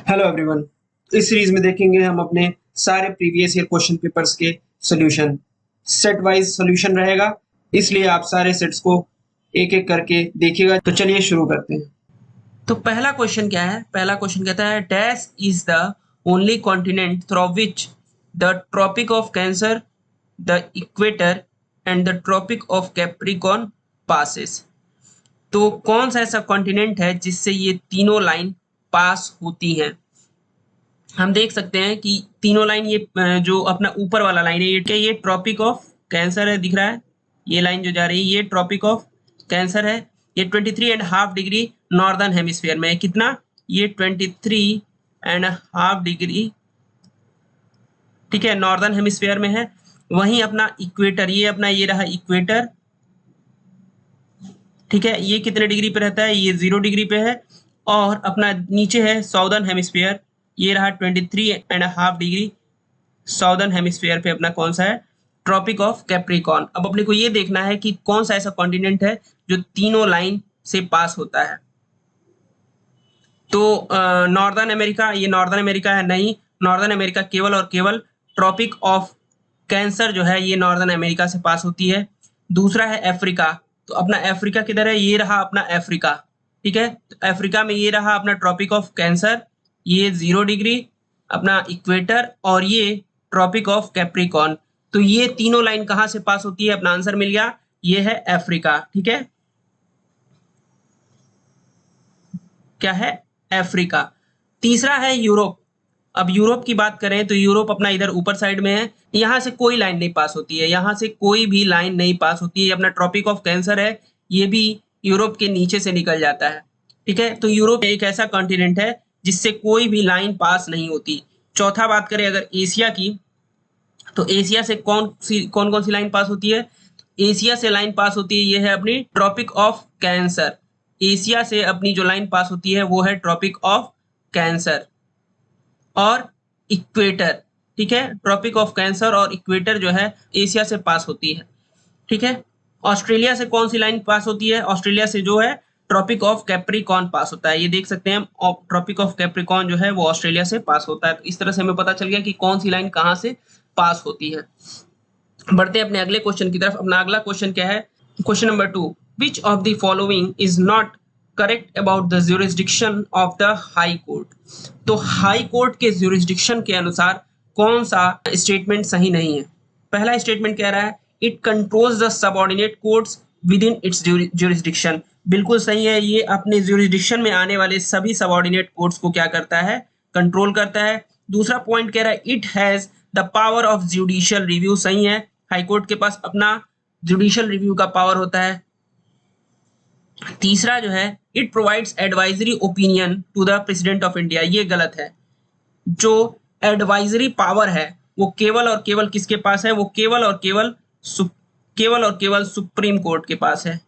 Hello everyone. इस series में देखेंगे हम अपने सारे प्रीवियस ईयर क्वेश्चन पेपर्स के सॉल्यूशन। सेट वाइज सॉल्यूशन रहेगा, इसलिए आप सारे सेट्स को एक एक करके देखिएगा। तो चलिए शुरू करते हैं। तो पहला क्वेश्चन क्या है? पहला क्वेश्चन कहता है dash is the only continent through which the Tropic of Cancer, the equator and the Tropic of Capricorn passes. तो कौन सा ऐसा कॉन्टिनेंट है जिससे ये तीनों लाइन पास होती हैं? हम देख सकते हैं कि तीनों लाइन, ये जो अपना ऊपर वाला लाइन है ये ट्रॉपिक ऑफ कैंसर है, दिख रहा है। ये लाइन जो जा रही है ये ट्रॉपिक ऑफ कैंसर है। ये 23.5 डिग्री नॉर्दर्न हेमिस्फीयर में है। कितना? ये 23.5 डिग्री, ठीक है, नॉर्दर्न हेमिस्फीयर में है। वहीं अपना इक्वेटर, ये अपना ये रहा इक्वेटर, ठीक है। ये कितने डिग्री पे रहता है? ये 0 डिग्री पे है। और अपना नीचे है साउदर्न हेमिस्फीयर, ये रहा 23.5 डिग्री साउदर्न हेमिस्फीयर पे अपना कौन सा है? Tropic of Capricorn. अब अपने को ये देखना है कि कौन सा ऐसा कॉन्टिनेंट है जो तीनों लाइन से पास होता है। तो नॉर्दर्न अमेरिका, ये नॉर्दर्न अमेरिका है? नहीं, नॉर्दर्न अमेरिका केवल और केवल ट्रॉपिक ऑफ कैंसर जो है ये नॉर्दर्न अमेरिका से पास होती है। दूसरा है अफ्रीका, तो अपना अफ्रीका किधर है? ये रहा अपना अफ्रीका, ठीक है। तो अफ्रीका में ये रहा अपना ट्रॉपिक ऑफ कैंसर, ये 0 डिग्री अपना इक्वेटर, और ये ट्रॉपिक ऑफ कैप्रिकॉर्न। तो ये तीनों लाइन कहां से पास होती है? अपना आंसर मिल गया, ये है अफ्रीका, ठीक है। क्या है? अफ्रीका। तीसरा है यूरोप। अब यूरोप की बात करें तो यूरोप अपना इधर ऊपर साइड में है, यहां से कोई लाइन नहीं पास होती है, यहां से कोई भी लाइन नहीं पास होती है। अपना ट्रॉपिक ऑफ कैंसर है, ये भी यूरोप के नीचे से निकल जाता है, ठीक है। तो यूरोप एक ऐसा कॉन्टिनेंट है जिससे कोई भी लाइन पास नहीं होती। चौथा बात करें अगर एशिया की, तो एशिया से कौन कौन सी लाइन पास होती है? एशिया से लाइन पास होती है, ये है अपनी ट्रॉपिक ऑफ कैंसर। एशिया से अपनी जो लाइन पास होती है वो है ट्रॉपिक ऑफ कैंसर और इक्वेटर, ठीक है। ट्रॉपिक ऑफ कैंसर और इक्वेटर जो है एशिया से पास होती है, ठीक है। ऑस्ट्रेलिया से कौन सी लाइन पास होती है? ऑस्ट्रेलिया से जो है ट्रॉपिक ऑफ कैप्रिकॉर्न पास होता है। ये देख सकते हैं ट्रॉपिक ऑफ कैप्रिकॉर्न जो है वो ऑस्ट्रेलिया से पास होता है। तो इस तरह से हमें पता चल गया कि कौन सी लाइन कहां से पास होती है। बढ़ते हैं अपने अगले क्वेश्चन की तरफ। अपना अगला क्वेश्चन क्या है? Question number 2, which of the following is not correct about the jurisdiction of the high court. तो हाई कोर्ट के ज्यूरिसडिक्शन के अनुसार कौन सा स्टेटमेंट सही नहीं है? पहला स्टेटमेंट कह रहा है it controls the subordinate courts with in its jurisdiction. बिल्कुल सही है, ये अपने ज्यूरिसडिक्शन में आने वाले सभी सबऑर्डिनेट कोर्ट्स को क्या करता है? कंट्रोल करता है। दूसरा पॉइंट कह रहा है it has the power of judicial review. सही है, हाईकोर्ट के पास अपना जुडिशियल रिव्यू का पावर होता है। तीसरा जो है it provides advisory opinion to the president of India. ये गलत है। जो एडवाइजरी पावर है वो केवल और केवल किसके पास है? वो केवल और केवल सुप्रीम कोर्ट के पास है।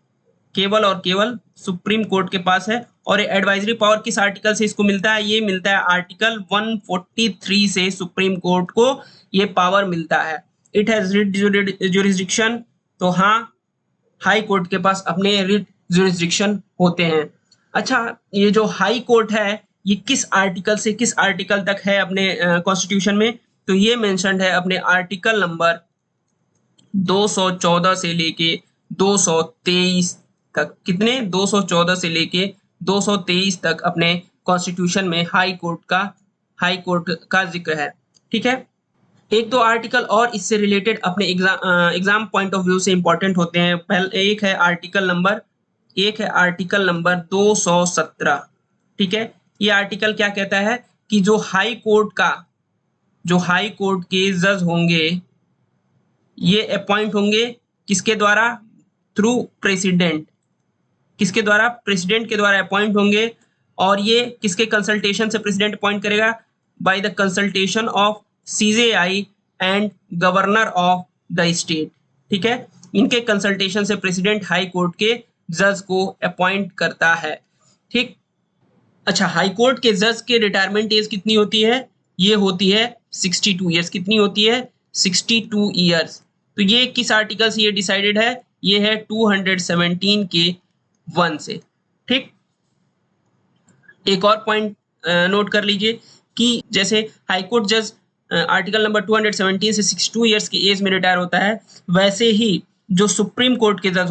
केवल और केवल सुप्रीम कोर्ट के पास है। और एडवाइजरी पावर किस आर्टिकल से इसको मिलता है? ये मिलता है आर्टिकल 143 से सुप्रीम कोर्ट को ये पावर मिलता है। It has writ jurisdiction. तो हाँ, हाई कोर्ट के पास अपने रिट ज्यूरिसडिक्शन होते हैं। अच्छा, ये जो हाई कोर्ट है ये किस आर्टिकल से किस आर्टिकल तक है अपने कॉन्स्टिट्यूशन में? तो ये मेंशन्ड है अपने आर्टिकल नंबर 214 से लेके 223 तक। कितने? 214 से लेके 223 तक अपने कॉन्स्टिट्यूशन में हाई कोर्ट का जिक्र है, ठीक है। एक दो आर्टिकल और इससे रिलेटेड अपने एग्जाम पॉइंट ऑफ व्यू से इंपॉर्टेंट होते हैं। पहले एक है आर्टिकल नंबर 217, ठीक है। ये आर्टिकल क्या कहता है कि जो हाई कोर्ट के जज होंगे ये अपॉइंट होंगे किसके द्वारा? Through president. किसके द्वारा? प्रेसिडेंट के द्वारा अपॉइंट होंगे। और ये किसके कंसल्टेशन से प्रेसिडेंट अपॉइंट करेगा? By the consultation of CJI and governor of the state, ठीक है। इनके कंसल्टेशन से प्रेसिडेंट हाई कोर्ट के जज को अपॉइंट करता है, ठीक। अच्छा, हाई कोर्ट के जज के रिटायरमेंट एज कितनी होती है? ये होती है 62 ईयर्स। कितनी होती है? 62 ईयर्स। तो ये किस आर्टिकल से ये डिसाइडेड है? ये है 217 के 1 से, ठीक। एक और पॉइंट नोट कर लीजिए कि जैसे हाईकोर्ट जज आर्टिकल नंबर 217 से 62 ईयर्स की एज में रिटायर होता है, वैसे ही जो सुप्रीम कोर्ट के जज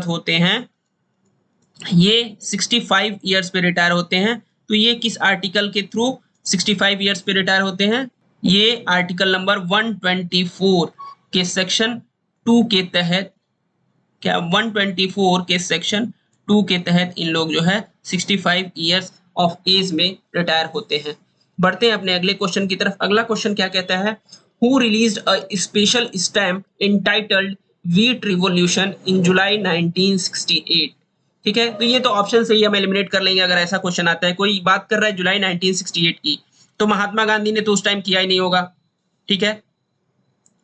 होते हैं, ये 65 ईयर्स पे रिटायर होते हैं। तो ये किस आर्टिकल के थ्रू 65 ईयर्स पे रिटायर होते हैं? ये आर्टिकल नंबर 124 के सेक्शन 2 के तहत, 124 के सेक्शन 2 के तहत इन लोग जो है 65 ईयर्स ऑफ एज में रिटायर होते हैं। बढ़ते हैं अपने अगले क्वेश्चन की तरफ। अगला क्वेश्चन क्या कहता है? Who released a special stamp entitled wheat revolution in July 1968? ठीक है, तो ये तो ऑप्शन से ही हम एलिमिनेट कर लेंगे अगर ऐसा क्वेश्चन आता है। कोई बात कर रहा है जुलाई 1968 की, तो महात्मा गांधी ने तो उस टाइम किया ही नहीं होगा। ठीक है,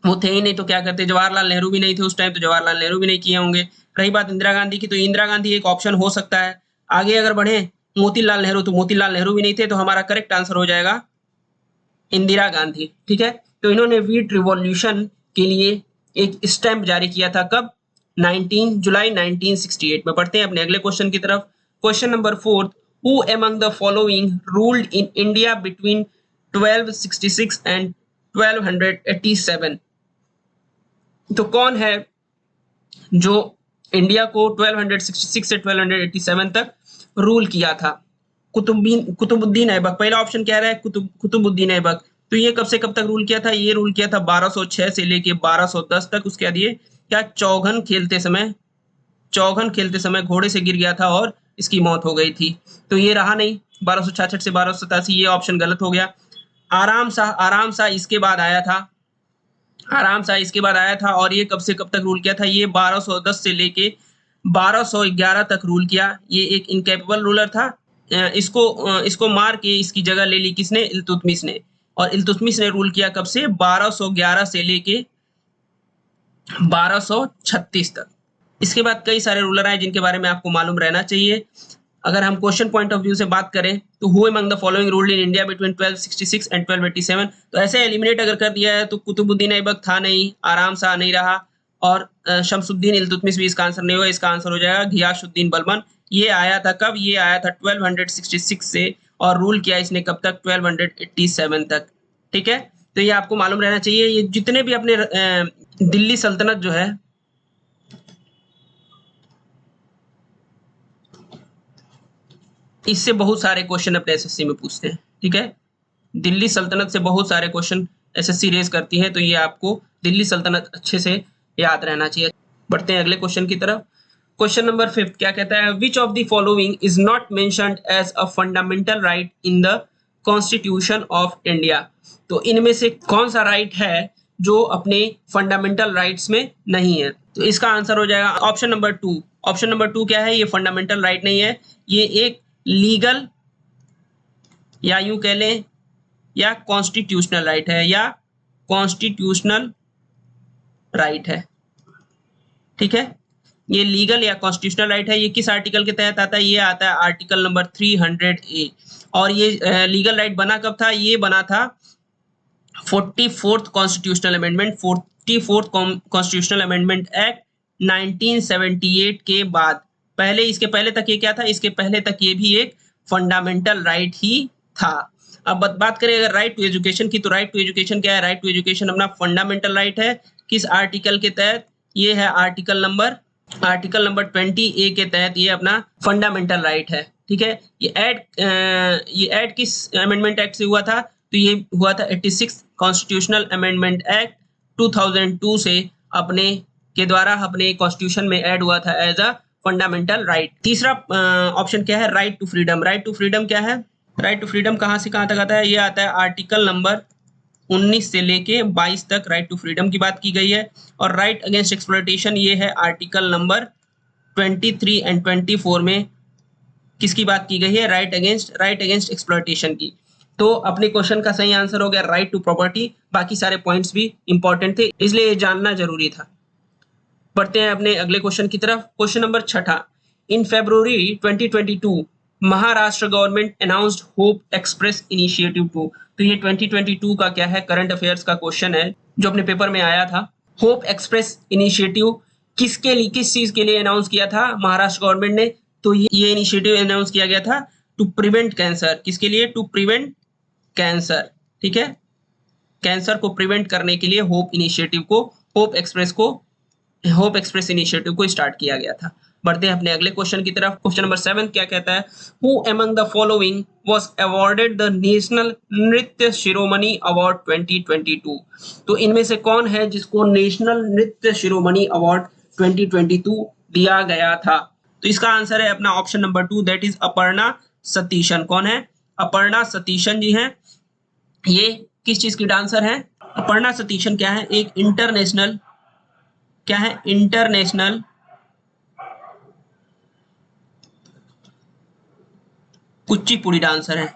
वो थे ही नहीं तो क्या करते? जवाहरलाल नेहरू भी नहीं थे उस टाइम, तो जवाहरलाल नेहरू भी नहीं किए होंगे। रही बात इंदिरा गांधी की, तो इंदिरा गांधी एक ऑप्शन हो सकता है। आगे अगर बढ़े मोतीलाल नेहरू, तो मोतीलाल नेहरू भी नहीं थे, तो हमारा करेक्ट आंसर हो जाएगा इंदिरा गांधी। ठीक है, तो इन्होंने वीट रिवॉल्यूशन के लिए एक स्टैम्प जारी किया था। कब? जुलाई 1968 में। बढ़ते हैं अपने अगले क्वेश्चन की तरफ। Question number 4, who among the following ruled in India between 1266 and 1287? तो कौन है जो इंडिया को 1266 से 1287 तक रूल किया था? कुतुबुद्दीन ऐबक। पहला ऑप्शन क्या रहा है? कुतुबुद्दीन ऐबक। तो ये कब से कब तक रूल किया था? ये रूल किया था 1206 से लेके 1210 तक। उसके बाद ये क्या चौघन खेलते समय घोड़े से गिर गया था और इसकी मौत हो गई थी। तो ये रहा नहीं, 1266 से 1287, ये ऑप्शन गलत हो गया। आराम सा इसके बाद आया था, और ये कब से कब तक रूल किया था? ये 1210 से लेके 1211 तक रूल किया। ये एक इनकैपेबल रूलर था। इसको मार के इसकी जगह ले ली किसने? इल्तुतमिश ने। और इल्तुतमिश ने रूल किया कब से? 1211 से लेके 1236 तक। इसके बाद कई सारे रूलर आए जिनके बारे में आपको मालूम रहना चाहिए। अगर हम क्वेश्चन पॉइंट ऑफ व्यू से बात करें तो who among the following ruled in India between 1266 and 1287? तो ऐसे एलिमिनेट अगर कर दिया है तो कुतुबुद्दीन ऐबक था नहीं, आराम सा नहीं रहा, और शमसुद्दीन इल्तुतमिश भी इसका आंसर नहीं होगा। इसका आंसर हो जाएगा घियासुद्दीन बलबन। ये आया था कब? ये आया था 1266 से, और रूल किया इसने कब तक? 1287 तक। ठीक है, तो ये आपको मालूम रहना चाहिए। ये जितने भी अपने दिल्ली सल्तनत जो है, इससे बहुत सारे क्वेश्चन अपने एसएससी में पूछते हैं। ठीक है, दिल्ली सल्तनत से बहुत सारे क्वेश्चन एसएससी रेज करती है, तो ये आपको दिल्ली सल्तनत अच्छे से याद रहना चाहिए। बढ़ते हैं अगले क्वेश्चन की तरफ। क्वेश्चन नंबर 5 क्या कहता है? Which of the following is not mentioned as a fundamental right in the constitution of India? तो इनमें से कौन सा राइट है जो अपने फंडामेंटल राइट्स में नहीं है? तो इसका आंसर हो जाएगा ऑप्शन नंबर 2। ऑप्शन नंबर 2 क्या है? ये फंडामेंटल राइट नहीं है, ये एक लीगल या यूं कह लें या कॉन्स्टिट्यूशनल राइट है, या कॉन्स्टिट्यूशनल राइट है। ठीक है, ये लीगल या कॉन्स्टिट्यूशनल राइट है। ये किस आर्टिकल के तहत आता है? ये आता है आर्टिकल नंबर 300A। और ये लीगल राइट बना कब था? ये बना था 44th constitutional amendment, 44th constitutional amendment act 1978 के बाद। इसके पहले तक ये क्या था? इसके पहले तक ये भी एक फंडामेंटल राइट ही था। अब बात करें अगर राइट टू एजुकेशन की, तो राइट टू एजुकेशन क्या है? राइट टू एजुकेशन अपना फंडामेंटल राइट है। किस आर्टिकल के तहत? ये है आर्टिकल नंबर 20A के तहत ये अपना फंडामेंटल राइट है। ठीक है, ये ऐड किस अमेंडमेंट एक्ट से हुआ था? तो ये हुआ था 86 कॉन्स्टिट्यूशनल अमेंडमेंट एक्ट 2002 से अपने कॉन्स्टिट्यूशन में ऐड हुआ था एज अ फंडामेंटल राइट। तीसरा ऑप्शन क्या है? Right to freedom. Right to freedom क्या है? राइट टू फ्रीडम कहाँ से कहाँ तक आता है? ये आता है आर्टिकल नंबर 19 से लेके 22 तक राइट टू फ्रीडम की बात की गई है। और राइट अगेंस्ट एक्सप्लॉयटेशन ये है आर्टिकल नंबर 23 एंड 24 में किसकी बात की गई है? राइट अगेंस्ट एक्सप्लॉयटेशन की। तो अपने क्वेश्चन का सही आंसर हो गया राइट टू प्रॉपर्टी। बाकी सारे पॉइंट्स भी इंपॉर्टेंट थे, इसलिए ये जानना जरूरी था। बढ़ते हैं अपने अगले क्वेश्चन की तरफ। क्वेश्चन नंबर 6, इन फरवरी 2022 Maharashtra government announced hope express initiative 2। तो ये 2022 का क्या है? करंट अफेयर्स का क्वेश्चन है जो अपने पेपर में आया था। होप एक्सप्रेस इनिशिएटिव किस चीज के लिए अनाउंस किया था महाराष्ट्र गवर्नमेंट ने? तो ये इनिशिएटिव अनाउंस किया गया था टू प्रिवेंट कैंसर, किसके लिए? टू प्रिवेंट कैंसर, ठीक है, कैंसर को प्रिवेंट करने के लिए होप एक्सप्रेस इनिशिएटिव को स्टार्ट किया गया था। बढ़ते हैं अपने अगले क्वेश्चन की तरफ। क्वेश्चन नंबर 7 क्या कहता है? Who among the following was awarded the national नृत्य शिरोमणि अवार्ड 2022? तो इनमें से कौन है जिसको नेशनल नृत्य शिरोमणि अवार्ड 2022 दिया गया था? तो इसका आंसर है अपना option number 2, that is Aparna Satheesan. कौन है? अपर्णा सतीशन जी हैं। ये किस चीज की डांसर है? अपर्णा सतीशन क्या है? एक इंटरनेशनल, क्या है? इंटरनेशनल कुचिपुड़ी डांसर है,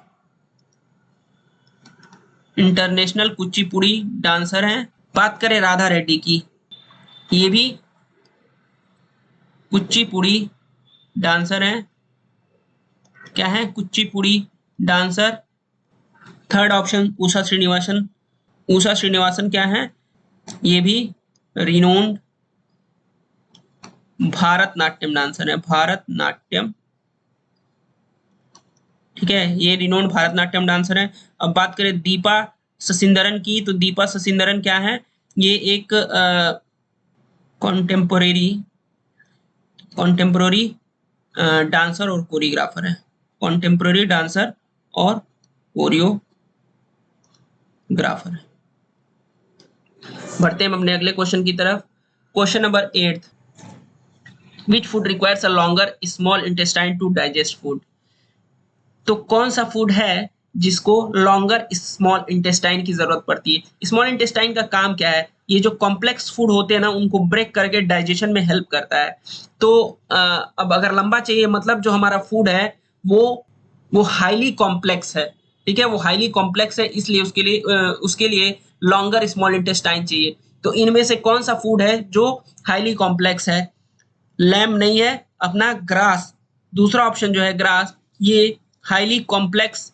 इंटरनेशनल कुचिपुड़ी डांसर है। बात करें राधा रेड्डी की, ये भी कुचिपुड़ी डांसर है, क्या है? Kuchipudi dancer. Third option Usha Srinivasan, Usha Srinivasan क्या है? ये भी रिनोन्ड भारतनाट्यम डांसर है, भारतनाट्यम, ठीक है, ये रिनोन्ड भारतनाट्यम डांसर है। अब बात करें दीपा ससिंदरन की, तो दीपा ससिंदरन क्या है? ये एक कॉन्टेम्पोररी डांसर और कोरियोग्राफर है, कॉन्टेम्पोररी डांसर और कोरियोग्राफर है। बढ़ते हैं अपने अगले क्वेश्चन की तरफ। Question number 8, which food requires a longer small intestine to digest food? तो कौन सा फूड है जिसको लॉन्गर स्मॉल इंटेस्टाइन की जरूरत पड़ती है? स्मॉल इंटेस्टाइन का काम क्या है? ये जो कॉम्प्लेक्स फूड होते हैं ना, उनको ब्रेक करके डाइजेशन में हेल्प करता है। तो अब अगर लंबा चाहिए, मतलब जो हमारा फूड है वो हाईली कॉम्प्लेक्स है, ठीक है, वो हाईली कॉम्प्लेक्स है, इसलिए उसके लिए लॉन्गर स्मॉल इंटेस्टाइन चाहिए। तो इनमें से कौन सा फूड है जो हाईली कॉम्प्लेक्स है? लैम नहीं है, अपना ग्रास, दूसरा ऑप्शन जो है ग्रास, ये हाईली कॉम्प्लेक्स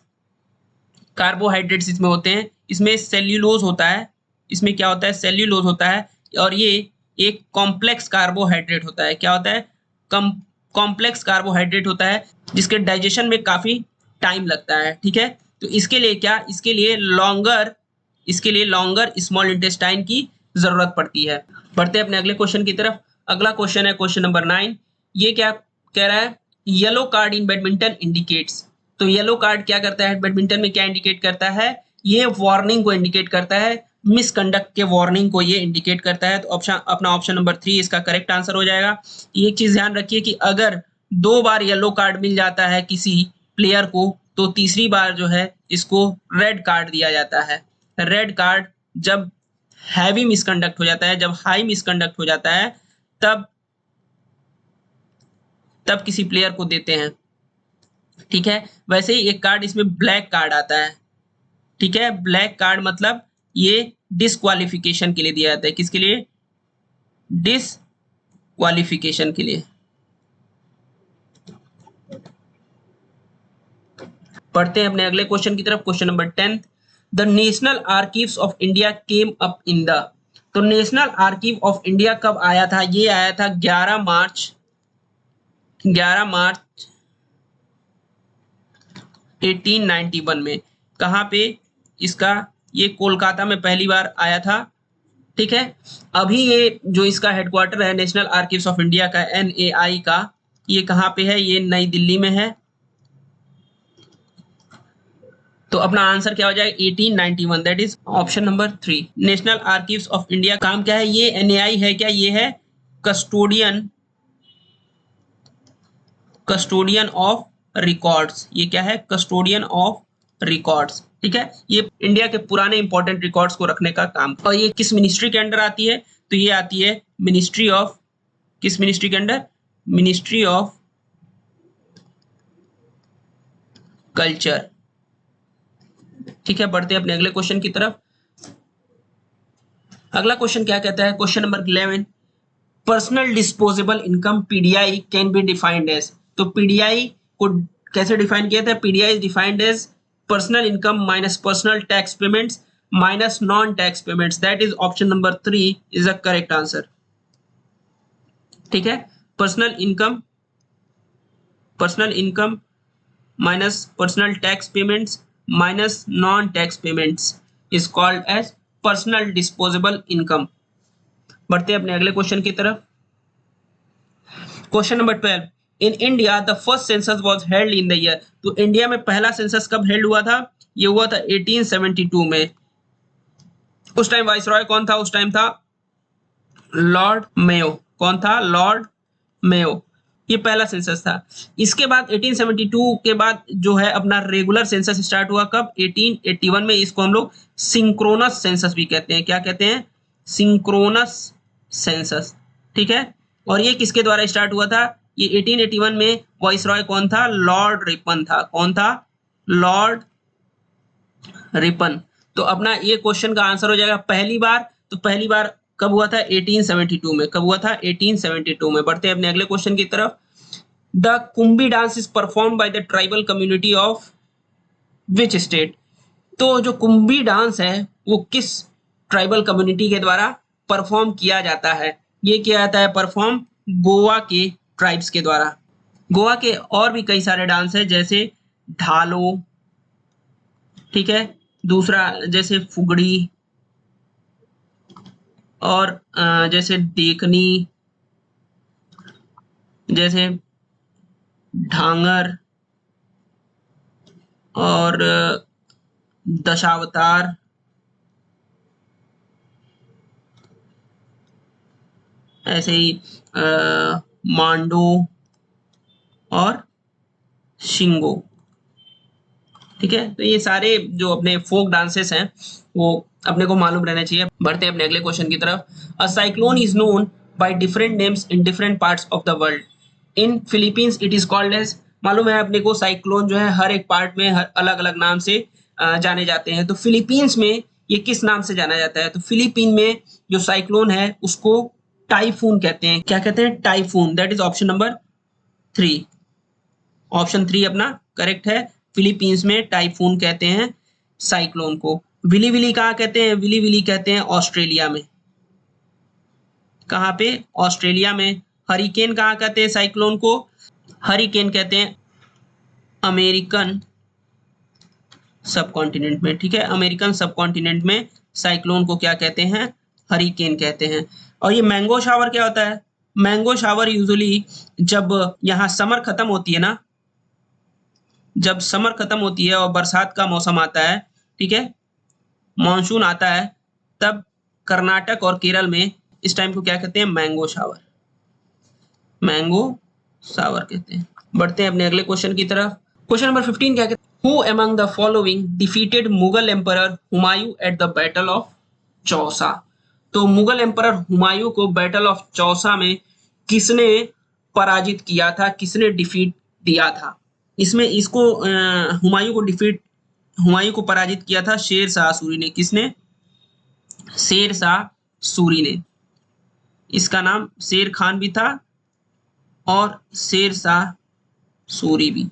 कार्बोहाइड्रेट्स इसमें होते हैं। इसमें सेल्यूलोज होता है, इसमें क्या होता है? सेल्यूलोज होता है, और ये एक कॉम्प्लेक्स कार्बोहाइड्रेट होता है। क्या होता है? कॉम्प्लेक्स कार्बोहाइड्रेट होता है, जिसके डाइजेशन में काफी टाइम लगता है, ठीक है। तो इसके लिए क्या? इसके लिए लॉन्गर स्मॉल इंटेस्टाइन की जरूरत पड़ती है। बढ़ते हैं अपने अगले क्वेश्चन की तरफ। अगला क्वेश्चन है क्वेश्चन नंबर 9। ये क्या कह रहा है? येलो कार्ड इन बैडमिंटन इंडिकेट्स। तो येलो कार्ड क्या करता है? बैडमिंटन में क्या इंडिकेट करता है? ये वार्निंग को इंडिकेट करता है, मिसकंडक्ट के वार्निंग को ये इंडिकेट करता है। तो अपना ऑप्शन नंबर 3 इसका करेक्ट आंसर हो जाएगा। एक चीज ध्यान रखिए कि अगर 2 बार येलो कार्ड मिल जाता है किसी प्लेयर को, तो तीसरी बार जो है इसको रेड कार्ड दिया जाता है। रेड कार्ड जब हैवी मिसकंडक्ट हो जाता है, जब हाई मिसकंडक्ट हो जाता है, तब किसी प्लेयर को देते हैं, ठीक है। वैसे ही एक कार्ड इसमें ब्लैक कार्ड आता है, ठीक है। ब्लैक कार्ड मतलब ये डिसक्वालिफिकेशन के लिए दिया जाता है। किसके लिए? डिसक्वालिफिकेशन के लिए। पढ़ते हैं अपने अगले क्वेश्चन की तरफ। Question number 10, the national archives of India came up in the. तो नेशनल आर्कीव ऑफ इंडिया कब आया था? ये आया था 11 मार्च 1891 में। कहाँ पे? इसका ये कोलकाता में पहली बार आया था, ठीक है। अभी ये जो इसका हेडक्वार्टर है नेशनल आर्कीव्स ऑफ इंडिया का, NAI का, ये कहाँ पे है? ये नई दिल्ली में है। तो अपना आंसर क्या हो जाएगा? 1891, that is option number 3। National archives of India काम क्या है? ये NAI है क्या? ये है कस्टोडियन ऑफ रिकॉर्ड्स। ये क्या है? कस्टोडियन ऑफ रिकॉर्ड्स, ठीक है। ये इंडिया के पुराने इंपॉर्टेंट रिकॉर्ड्स को रखने का काम। और ये किस मिनिस्ट्री के अंडर आती है? तो ये आती है मिनिस्ट्री ऑफ, किस मिनिस्ट्री के अंडर? मिनिस्ट्री ऑफ कल्चर, ठीक है। बढ़ते हैं अपने अगले क्वेश्चन की तरफ। अगला क्वेश्चन क्या कहता है? Question number 11, personal disposable income PDI can be defined as. तो PDI को कैसे डिफाइन किया था? PDI is defined as personal income minus personal tax payments minus non tax payments. That is option number 3 is the correct answer, ठीक है। पर्सनल इनकम minus personal tax payments minus non-tax payments is called as personal disposable income। बढ़ते हैं अपने अगले question की तरफ। Question number 12, in India the first census was held in the year. तो इंडिया में पहला सेंसस कब हेल्ड हुआ था? ये हुआ था 1872 में। उस टाइम वाइसरॉय कौन था? उस टाइम था लॉर्ड मेयो। कौन था? Lord Mayo. ये पहला सेंसस था। इसके बाद 1872 के बाद जो है अपना रेगुलर सेंसस स्टार्ट हुआ कब? 1881 में। इसको हम लोग सिंक्रोनस सेंसस भी कहते हैं। क्या कहते हैं? Synchronous census. ठीक है। और ये किसके द्वारा स्टार्ट हुआ था? ये 1881 में वाइसरॉय कौन था? लॉर्ड रिपन था। कौन था? Lord Ripon. तो अपना ये क्वेश्चन का आंसर हो जाएगा पहली बार। तो पहली बार कब हुआ था? 1872 में। कब हुआ था? 1872 में। बढ़ते हैं अपने अगले क्वेश्चन की तरफ। The Kumbhi dance is perform by the tribal community of which state. तो जो कुंभी डांस है वो किस ट्राइबल कम्युनिटी के द्वारा परफॉर्म किया जाता है? ये किया जाता है परफॉर्म गोवा के ट्राइब्स के द्वारा। गोवा के और भी कई सारे डांस है, जैसे ढालो, ठीक है, दूसरा जैसे फुगड़ी, और जैसे देखनी, जैसे ढांगर, और दशावतार, ऐसे ही मांडो और शिंगो। ठीक है। तो ये सारे जो अपने फोक डांसेस हैं वो अपने को मालूम रहना चाहिए। बढ़ते हैं अपने अगले क्वेश्चन की तरफ। A cyclone is known by different names in different parts of the world. In Philippines it is called as. मालूम है अपने को साइक्लोन जो है हर एक पार्ट में हर अलग अलग नाम से जाने जाते हैं। तो फिलीपींस में ये किस नाम से जाना जाता है? तो फिलीपीन में जो साइक्लोन है उसको टाइफून कहते हैं। क्या कहते हैं? Typhoon. That is option number 3। Option 3 अपना करेक्ट है। फिलीपींस में टाइफून कहते हैं साइक्लोन को। विली विली कहाँ कहते हैं? विली विली कहते हैं ऑस्ट्रेलिया में। कहाँ पे? ऑस्ट्रेलिया में। हरिकेन कहाँ कहते हैं साइक्लोन को? हरिकेन कहते हैं अमेरिकन सब कॉन्टिनेंट में। ठीक है। अमेरिकन सब कॉन्टिनेंट में साइक्लोन को क्या कहते हैं? हरिकेन कहते हैं। और ये मैंगो शावर क्या होता है? मैंगो शावर यूजुअली जब यहाँ समर खत्म होती है ना, जब समर खत्म होती है और बरसात का मौसम आता है, ठीक है, मॉनसून आता है, तब कर्नाटक और केरल में इस टाइम को क्या कहते हैं? Mango shower. मैंगो शावर कहते हैं। बढ़ते हैं अपने अगले क्वेश्चन की तरफ। क्वेश्चन नंबर 15 क्या कहते हैं? Who among the following defeated Mughal emperor Humayun at the battle of Chausa. तो मुगल एम्परर हुमायूं को बैटल ऑफ चौसा में किसने पराजित किया था? किसने डिफीट दिया था? इसमें इसको हुमायूं को पराजित किया था शेर शाह सूरी ने। किसने? शेर शाह सूरी ने। इसका नाम शेर खान भी था और शेर शाह सूरी भी।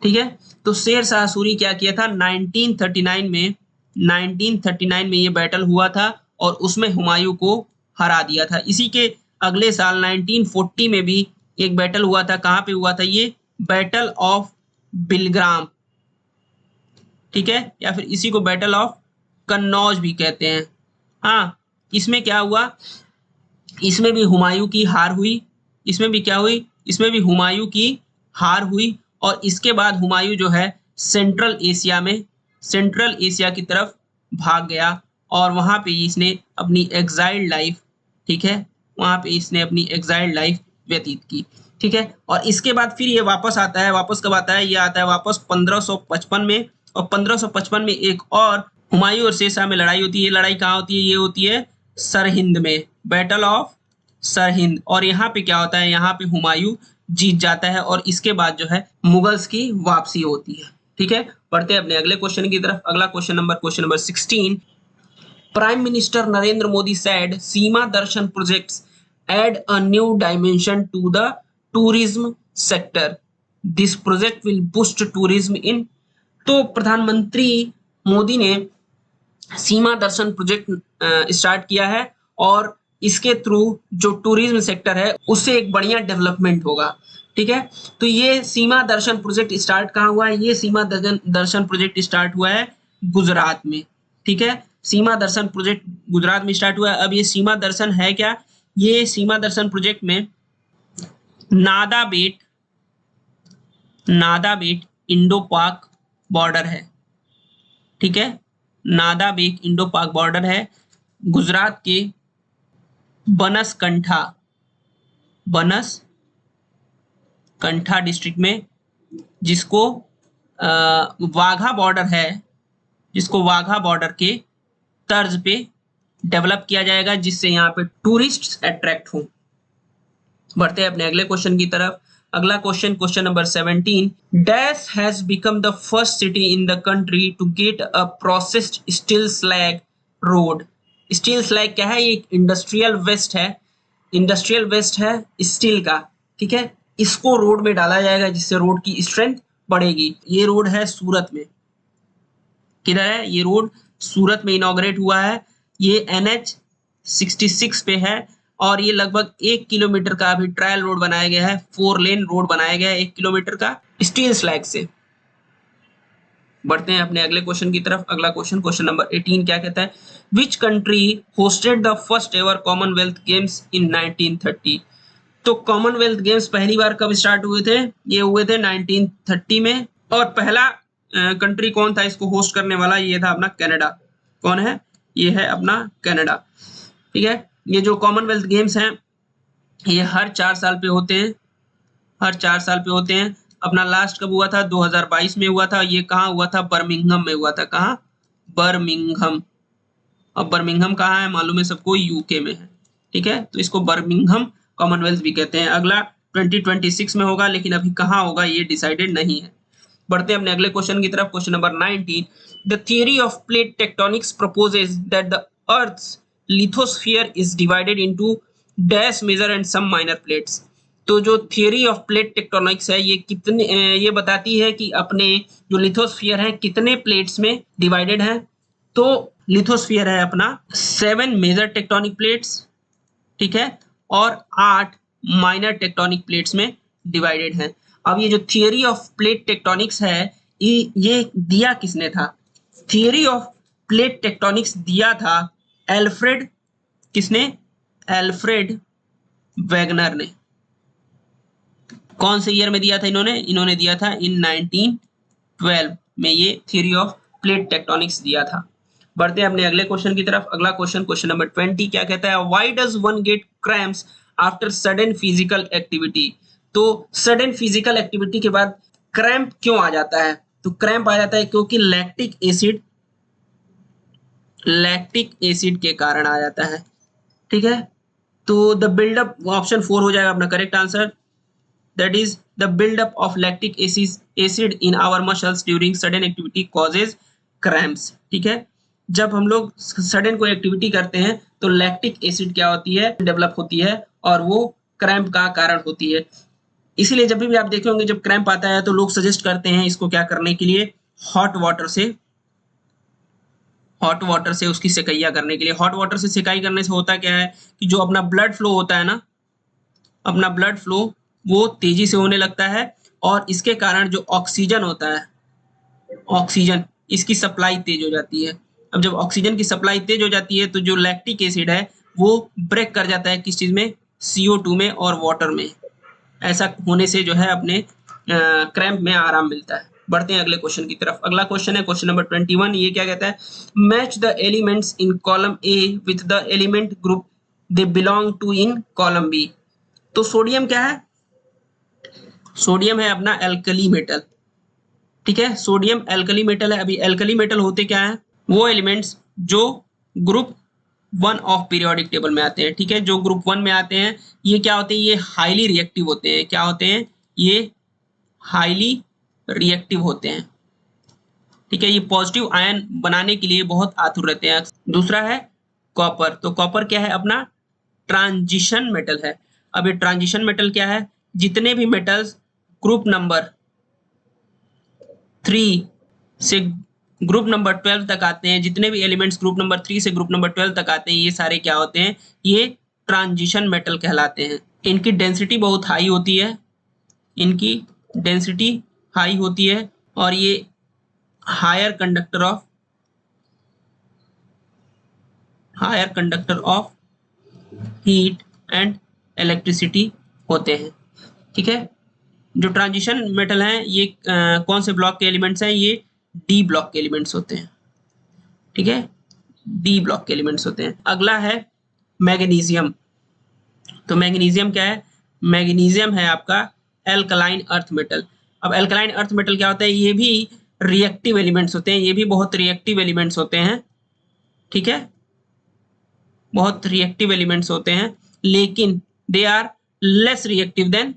ठीक है। तो शेर शाह सूरी क्या किया था? 1939 में ये बैटल हुआ था और उसमें हुमायूं को हरा दिया था। इसी के अगले साल 1940 में भी एक बैटल हुआ था। कहाँ पे हुआ था ये? Battle of Bilgram. ठीक है। या फिर इसी को बैटल ऑफ कन्नौज भी कहते हैं। हाँ, इसमें क्या हुआ? इसमें भी हुमायूं की हार हुई। इसमें भी क्या हुई? इसमें भी हुमायूं की हार हुई। और इसके बाद हुमायूं जो है सेंट्रल एशिया की तरफ भाग गया और वहां पे इसने अपनी एग्जाइल्ड लाइफ, ठीक है, वहां पे इसने अपनी एग्जाइल्ड लाइफ व्यतीत की। ठीक है। और इसके बाद फिर ये वापस आता है। वापस कब आता है? ये आता है वापस 1555 में। और 1555 में एक और हुमायूं और शेरशाह में लड़ाई होती है। ये लड़ाई कहाँ होती है? ये होती है सरहिंद में, बैटल ऑफ सरहिंद। और यहाँ पे क्या होता है? यहाँ पे हुमायूं जीत जाता है और इसके बाद जो है मुगल्स की वापसी होती है। ठीक है। पढ़ते हैं अपने अगले क्वेश्चन की तरफ। अगला question number 16। Prime minister Narendra Modi said Seema Darshan projects add a new dimension to the tourism sector. This project will boost tourism in। तो प्रधानमंत्री मोदी ने सीमा दर्शन प्रोजेक्ट स्टार्ट किया है और इसके थ्रू जो टूरिज्म सेक्टर है उससे एक बढ़िया डेवलपमेंट होगा। ठीक है, तो ये सीमा दर्शन प्रोजेक्ट स्टार्ट कहाँ हुआ है? ये सीमा दर्शन प्रोजेक्ट स्टार्ट हुआ है गुजरात में। ठीक है, सीमा दर्शन प्रोजेक्ट गुजरात में स्टार्ट हुआ है। अब ये सीमा दर्शन है क्या? ये सीमा दर्शन प्रोजेक्ट में नादा बेट इंडो पाक बॉर्डर है। ठीक है, नादा बेट इंडो पाक बॉर्डर है गुजरात के बनसकंठा डिस्ट्रिक्ट में, जिसको वाघा बॉर्डर है, जिसको वाघा बॉर्डर के तर्ज पे डेवलप किया जाएगा, जिससे यहाँ पे टूरिस्ट अट्रैक्ट हों। बढ़ते हैं अपने अगले क्वेश्चन की तरफ। अगला question number 17, dash has become the first city in the country to get a processed steel slag road. Steel slag क्या है? ये इंडस्ट्रियल वेस्ट है स्टील का। ठीक है, इसको रोड में डाला जाएगा जिससे रोड की स्ट्रेंथ बढ़ेगी। ये रोड है सूरत में। किधर है ये रोड? सूरत में इनॉग्रेट हुआ है। ये NH 66 पे है और ये लगभग 1 किलोमीटर का अभी ट्रायल रोड बनाया गया है। 4 लेन रोड बनाया गया है 1 किलोमीटर का स्टील स्लैग से। बढ़ते हैं अपने अगले क्वेश्चन की तरफ। अगला क्वेश्चन नंबर 18 क्या कहता है? Which country hosted the first ever Commonwealth Games in 1930? तो कॉमनवेल्थ गेम्स पहली बार कब स्टार्ट हुए थे? ये हुए थे 1930 में। और पहला कंट्री कौन था इसको होस्ट करने वाला? ये था अपना कनाडा। कौन है? ये है अपना कनाडा। ठीक है, ये जो कॉमनवेल्थ गेम्स हैं ये हर 4 साल पे होते हैं। अपना लास्ट कब हुआ था? 2022 में हुआ था। ये कहाँ हुआ था? बर्मिंघम में हुआ था। कहाँ? बर्मिंघम। अब बर्मिंघम कहाँ है मालूम है सबको? यूके में है। ठीक है, तो इसको बर्मिंघम कॉमनवेल्थ भी कहते हैं। अगला 2026 में होगा, लेकिन अभी कहाँ होगा ये डिसाइडेड नहीं है। बढ़ते हैं अपने अगले क्वेश्चन की तरफ। Question number 19, the theory of plate tectonics proposes that the earth's lithosphere is divided into dash major and some minor plates. तो जो थियरी ऑफ प्लेट टेक्टोनिक्स है ये बताती है कि अपने जो लिथोस्फीयर है कितने प्लेट्स में डिवाइडेड है। तो लिथोस्फीयर है अपना 7 मेजर टेक्टोनिक प्लेट्स, ठीक है, और 8 माइनर टेक्टोनिक प्लेट्स में डिवाइडेड है। अब ये जो थियरी ऑफ प्लेट टेक्टोनिक्स है ये दिया किसने था? थियरी ऑफ प्लेट टेक्टोनिक्स दिया था एल्फ्रेड, किसने? एल्फ्रेड वेगनर ने। कौन से ईयर में दिया था इन्होंने दिया था इन 1912 में ये थियरी ऑफ प्लेट टेक्टोनिक्स दिया था। बढ़ते हैं अपने अगले क्वेश्चन की तरफ। अगला क्वेश्चन नंबर 20 क्या कहता है? Why does one get cramps after sudden physical activity? तो सडन फिजिकल एक्टिविटी के बाद क्रैम्प क्यों आ जाता है? तो क्रैम्प आ जाता है क्योंकि लैक्टिक एसिड के कारण आ जाता है। ठीक है, तो द बिल्डअप, ऑप्शन 4 हो जाएगा अपना correct answer. That is the buildup of lactic acid in our muscles during sudden activity causes cramps. ठीक है, जब हम लोग सडन कोई एक्टिविटी करते हैं तो लैक्टिक एसिड क्या होती है? डेवलप होती है और वो क्रैम्प का कारण होती है। इसीलिए जब भी आप देखे होंगे जब क्रैम्प आता है तो लोग सजेस्ट करते हैं इसको क्या करने के लिए? हॉट वाटर से उसकी सेकैया करने के लिए। हॉट वाटर से सेकाई करने से होता क्या है कि जो अपना ब्लड फ्लो होता है ना, अपना ब्लड फ्लो वो तेजी से होने लगता है और इसके कारण जो ऑक्सीजन होता है, ऑक्सीजन इसकी सप्लाई तेज हो जाती है। अब जब ऑक्सीजन की सप्लाई तेज हो जाती है तो जो लैक्टिक एसिड है वो ब्रेक कर जाता है किस चीज में? CO2 में और वाटर में। ऐसा होने से जो है अपने क्रैम्प में आराम मिलता है। बढ़ते हैं अगले क्वेश्चन की तरफ। अगला क्वेश्चन है क्वेश्चन नंबर 21। ये क्या कहता है? Match the elements in column A with the element group they belong to in column B. तो सोडियम क्या है? सोडियम है अपना एल्कली मेटल। ठीक है, सोडियम एल्कली मेटल है। अभी एल्कली मेटल होते क्या है? वो एलिमेंट्स जो ग्रुप 1 ऑफ पीरियोडिक टेबल में आते हैं। ठीक है, जो ग्रुप 1 में आते हैं ये क्या होते हैं? ये हाईली रिएक्टिव होते हैं। क्या होते हैं? ये हाईली रिएक्टिव होते हैं। ठीक है, ये पॉजिटिव आयन बनाने के लिए बहुत आतुर रहते हैं। दूसरा है कॉपर। तो कॉपर क्या है? अपना ट्रांजिशन मेटल है। अब ये ट्रांजिशन मेटल क्या है? जितने भी मेटल्स ग्रुप नंबर 3 से ग्रुप नंबर 12 तक आते हैं, जितने भी एलिमेंट्स ग्रुप नंबर 3 से ग्रुप नंबर 12 तक आते हैं, ये सारे क्या होते हैं? ये ट्रांजिशन मेटल कहलाते हैं। इनकी डेंसिटी बहुत हाई होती है, इनकी डेंसिटी हाई होती है और ये higher conductor of heat and electricity होते हैं। ठीक है, जो ट्रांजिशन मेटल हैं ये कौन से ब्लॉक के एलिमेंट्स हैं? ये डी ब्लॉक के एलिमेंट्स होते हैं। ठीक है, डी ब्लॉक के एलिमेंट्स होते हैं। अगला है मैग्नीशियम। तो मैग्नीशियम क्या है? मैग्नीशियम है आपका एल्कलाइन अर्थ मेटल। अब एल्कलाइन अर्थ मेटल क्या होता है? ये भी रिएक्टिव एलिमेंट्स होते हैं, ये भी बहुत रिएक्टिव एलिमेंट्स होते हैं। ठीक है, बहुत रिएक्टिव एलिमेंट्स होते हैं, लेकिन they are less reactive than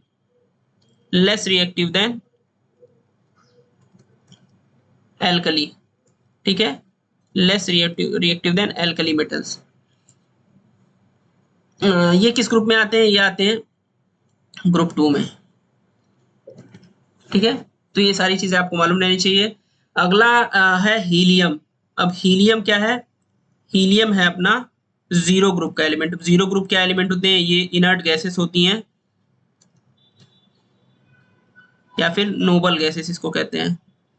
alkali. ठीक है, less reactive than alkali metals. ये किस ग्रुप में आते हैं? ये आते हैं ग्रुप 2 में। ठीक है, तो ये सारी चीजें आपको मालूम रहनी चाहिए। अगला है हीलियम। अब हीलियम क्या है? हीलियम है अपना जीरो ग्रुप का एलिमेंट। जीरो ग्रुप क्या एलिमेंट होते हैं? ये इनर्ट गैसेस होती हैं या फिर नोबल गैसेस इसको कहते हैं।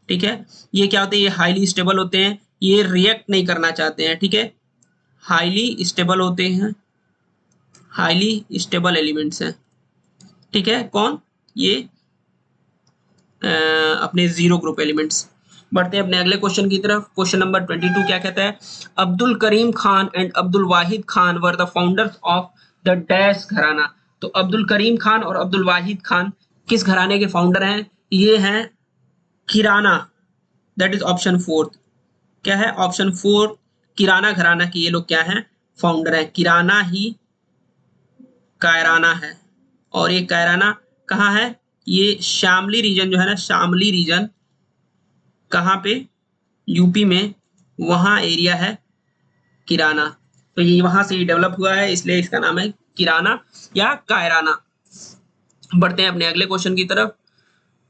ठीक है, ये क्या होते हैं? ये हाईली स्टेबल होते हैं, ये रिएक्ट नहीं करना चाहते हैं। ठीक है, हाईली स्टेबल होते हैं, हाईली स्टेबल एलिमेंट्स हैं। ठीक है, कौन? ये अपने जीरो ग्रुप एलिमेंट्स। बढ़ते हैं अपने अगले क्वेश्चन की तरफ। क्वेश्चन नंबर 22 क्या कहता है? Abdul Karim Khan and Abdul Wahid Khan were the founders of the dash gharana. तो अब्दुल करीम खान और अब्दुल वाहिद खान किस घराने के फाउंडर हैं? ये हैं किराना, दैट इज ऑप्शन 4। क्या है? ऑप्शन 4 किराना घराना के ये लोग क्या हैं? फाउंडर हैं। किराना ही कायराना है, और ये कायराना कहाँ है? ये शामली रीजन जो है ना, शामली रीजन कहाँ पे? यूपी में, वहाँ एरिया है किराना। तो ये वहां से डेवलप हुआ है, इसलिए इसका नाम है किराना या कायराना। बढ़ते हैं अपने अगले क्वेश्चन की तरफ।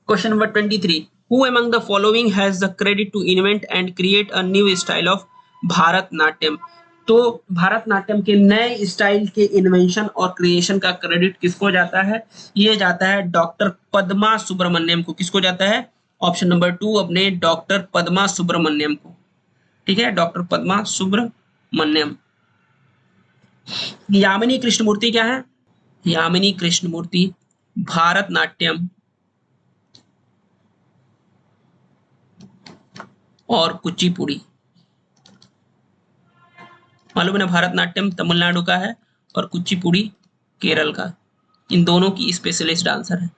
Question number 23, who among the following has the credit to invent and create a new style of Bharatanatyam. तो भारतनाट्यम के नए स्टाइल के इन्वेंशन और क्रिएशन का क्रेडिट किसको जाता है? ये जाता है डॉक्टर पद्मा सुब्रमण्यम को। किसको जाता है? ऑप्शन नंबर 2 अपने डॉक्टर पद्मा सुब्रमण्यम को। ठीक है, डॉक्टर पद्मा सुब्रमण्यम। यामिनी कृष्णमूर्ति क्या है? यामिनी कृष्णमूर्ति भारतनाट्यम और कुचिपुड़ी। मालूम है ना, भारतनाट्यम तमिलनाडु का है और कुचिपुड़ी केरल का। इन दोनों की स्पेशलिस्ट डांसर है।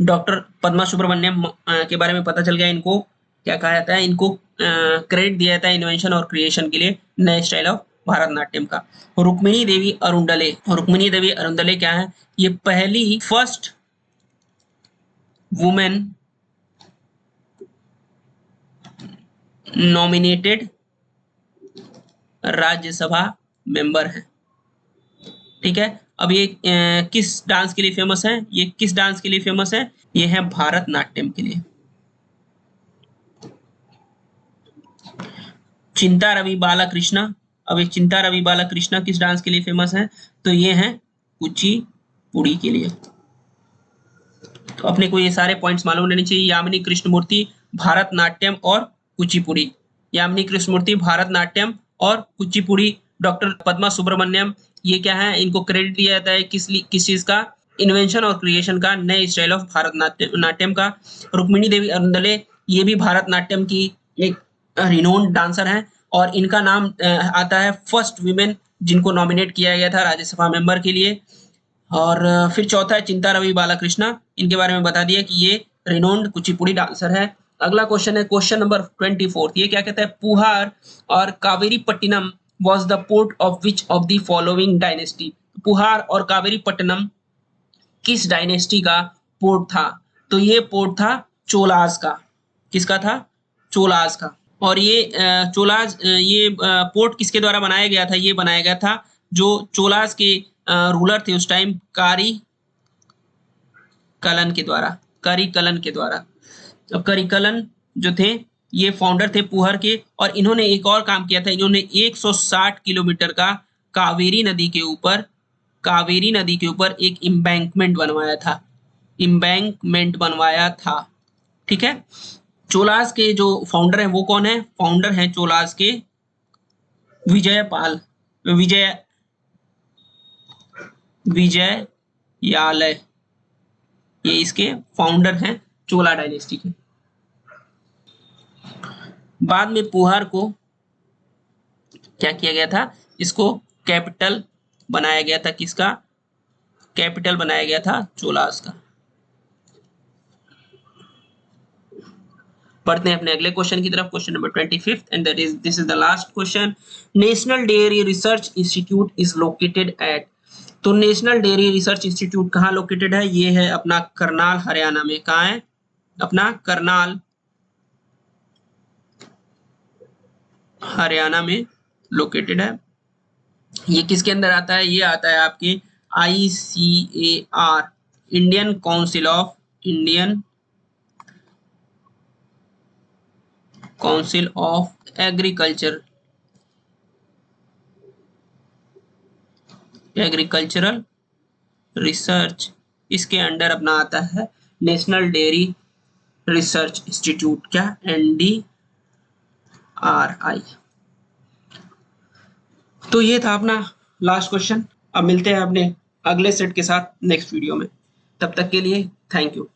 डॉक्टर पद्मा सुब्रमण्यम के बारे में पता चल गया। इनको क्या कहा जाता है? इनको क्रेडिट दिया जाता है इन्वेंशन और क्रिएशन के लिए नए स्टाइल ऑफ भारतनाट्यम का। रुक्मिणी देवी अरुंडले। रुक्मिणी देवी अरुंडले क्या है? ये पहली first women nominated Rajya Sabha member है। ठीक है, अब ये किस डांस के लिए फेमस है? ये किस डांस के लिए फेमस है? ये है भारतनाट्यम के लिए। चिंता रवि बालाकृष्णा। अब ये चिंता रवि बालाकृष्णा किस डांस के लिए फेमस है? तो ये है कुचिपुड़ी के लिए। तो अपने को ये सारे पॉइंट्स मालूम रहने चाहिए। यामिनी कृष्णमूर्ति भारतनाट्यम और कुचिपुड़ी। यामिनी कृष्णमूर्ति भारतनाट्यम और कुचिपुड़ी। डॉक्टर पद्मा सुब्रमण्यम ये क्या है? इनको क्रेडिट दिया जाता है किस चीज का? इन्वेंशन और क्रिएशन का, नए स्टाइल ऑफ भारतनाट्यम का। रुक्मिणी देवी अरुंडले ये भी भारतनाट्यम की एक रिनोन्ड डांसर हैं और इनका नाम आता है फर्स्ट वीमेन जिनको नॉमिनेट किया गया था राज्यसभा मेंबर के लिए। और फिर चौथा है चिंता रवि बालाकृष्णा। इनके बारे में बता दिया कि ये रिनोन्ड कुचिपुड़ी डांसर है। अगला क्वेश्चन है क्वेश्चन नंबर 24। ये क्या कहता है? पुहार और Kaveripattinam was the port of which of the following dynasty। पुहार और कावेरीपट्टिनम किस डायनेस्टी का पोर्ट था? तो ये पोर्ट था चोलाज का। किसका था? चोलाज का। और ये चोलाज ये पोर्ट किसके द्वारा बनाया गया था? ये बनाया गया था जो चोलाज के रूलर थे उस टाइम, कारी कलन के द्वारा। अब करिकलन जो थे ये फाउंडर थे पुहर के, और इन्होंने एक और काम किया था। इन्होंने 160 किलोमीटर का कावेरी नदी के ऊपर कावेरी नदी के ऊपर एक इम्बैंकमेंट बनवाया था, इम्बैंकमेंट बनवाया था। ठीक है। चोलास के जो फाउंडर हैं वो कौन है? फाउंडर हैं चोलास के विजयपाल, विजयालय, ये इसके फाउंडर हैं चोला डायनेस्टी के। बाद में पुहार को क्या किया गया था? इसको कैपिटल बनाया गया था। किसका कैपिटल बनाया गया था? चोलास का। पढ़ते हैं अपने अगले क्वेश्चन की तरफ, question number 25 and that is this is the last question. National dairy research institute is located at. तो नेशनल डेयरी रिसर्च इंस्टीट्यूट कहाँ लोकेटेड है? ये है अपना करनाल, हरियाणा में। कहाँ है? अपना करनाल, हरियाणा में लोकेटेड है। ये किसके अंदर आता है? ये आता है आपके ICAR, Indian council of agricultural research, इसके अंडर अपना आता है नेशनल डेयरी रिसर्च इंस्टीट्यूट। क्या? NDRI। तो ये था अपना लास्ट क्वेश्चन। अब मिलते हैं अपने अगले सेट के साथ नेक्स्ट वीडियो में। तब तक के लिए थैंक यू।